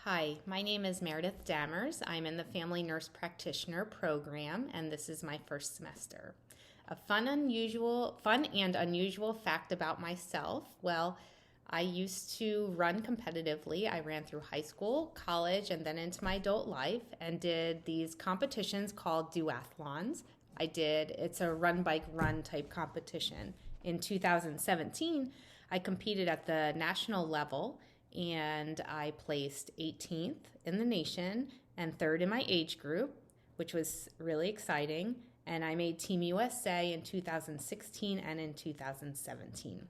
Hi, my name is Meredith Dammers. I'm in the Family Nurse Practitioner program, and this is my first semester. A fun and unusual fact about myself. Well, I used to run competitively. I ran through high school, college, and then into my adult life and did these competitions called duathlons. It's a run, bike, run type competition. In 2017, I competed at the national level and I placed 18th in the nation and third in my age group, which was really exciting. And I made Team USA in 2016 and in 2017.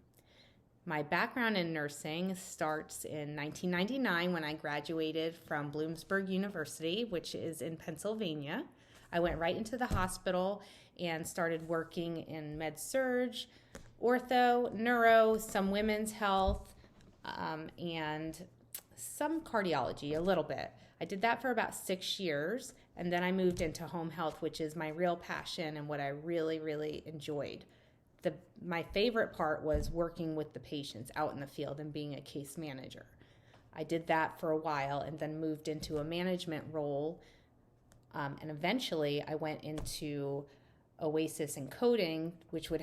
My background in nursing starts in 1999 when I graduated from Bloomsburg University, which is in Pennsylvania. I went right into the hospital and started working in med-surg, ortho, neuro, some women's health, and some cardiology, a little bit. I did that for about 6 years, and then I moved into home health, which is my real passion and what I really, really enjoyed. My favorite part was working with the patients out in the field and being a case manager. I did that for a while and then moved into a management role, and eventually I went into OASIS and coding, which would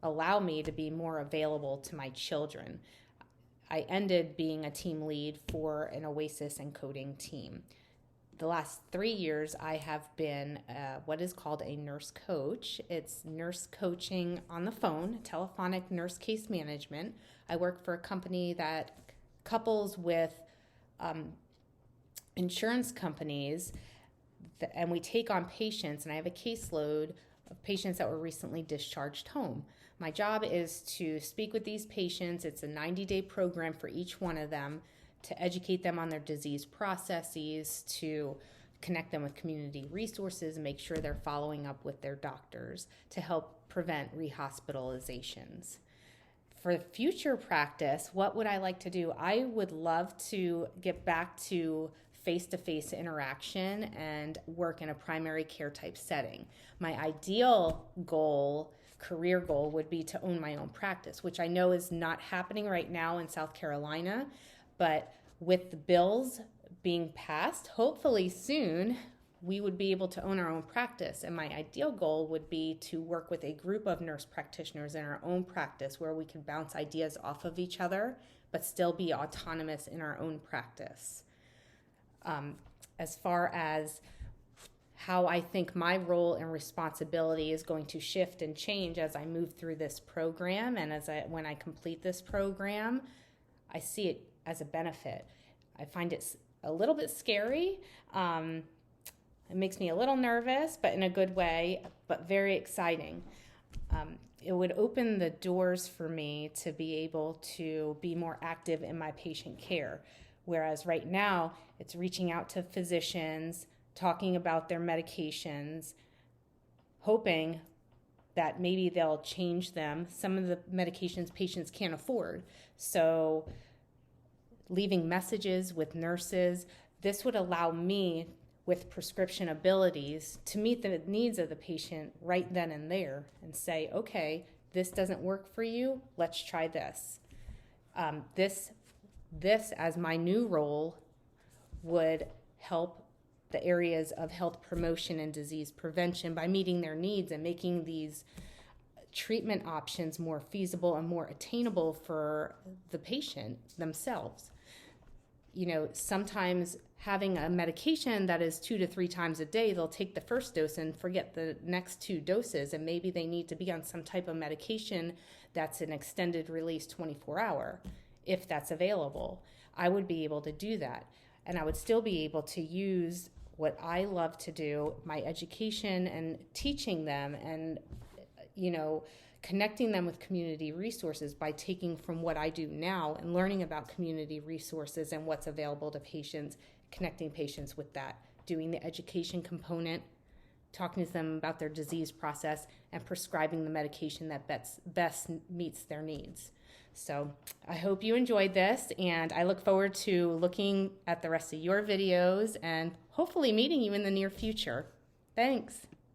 allow me to be more available to my children. I ended being a team lead for an OASIS and coding team. The last 3 years, I have been what is called a nurse coach. It's nurse coaching on the phone, telephonic nurse case management. I work for a company that couples with insurance companies, and we take on patients, and I have a caseload of patients that were recently discharged home. My job is to speak with these patients. It's a 90-day program for each one of them to educate them on their disease processes, to connect them with community resources, and make sure they're following up with their doctors to help prevent rehospitalizations. For future practice, what would I like to do? I would love to get back to face-to-face interaction and work in a primary care type setting. My ideal career goal would be to own my own practice, which I know is not happening right now in South Carolina, but with the bills being passed, hopefully soon, we would be able to own our own practice. And my ideal goal would be to work with a group of nurse practitioners in our own practice where we can bounce ideas off of each other, but still be autonomous in our own practice. As far as how I think my role and responsibility is going to shift and change as I move through this program and when I complete this program, I see it as a benefit. I find it a little bit scary. It makes me a little nervous, but in a good way, but very exciting. It would open the doors for me to be able to be more active in my patient care. Whereas right now, it's reaching out to physicians, talking about their medications, hoping that maybe they'll change them. Some of the medications patients can't afford. So leaving messages with nurses, this would allow me with prescription abilities to meet the needs of the patient right then and there and say, okay, this doesn't work for you, let's try this. This as my new role would help the areas of health promotion and disease prevention by meeting their needs and making these treatment options more feasible and more attainable for the patient themselves. You know, sometimes having a medication that is 2 to 3 times a day, they'll take the first dose and forget the next 2 doses, and maybe they need to be on some type of medication that's an extended release 24-hour. If that's available, I would be able to do that. And I would still be able to use what I love to do, my education and teaching them and, connecting them with community resources by taking from what I do now and learning about community resources and what's available to patients, connecting patients with that, doing the education component, talking to them about their disease process, and prescribing the medication that best meets their needs. So I hope you enjoyed this, and I look forward to looking at the rest of your videos and hopefully meeting you in the near future. Thanks.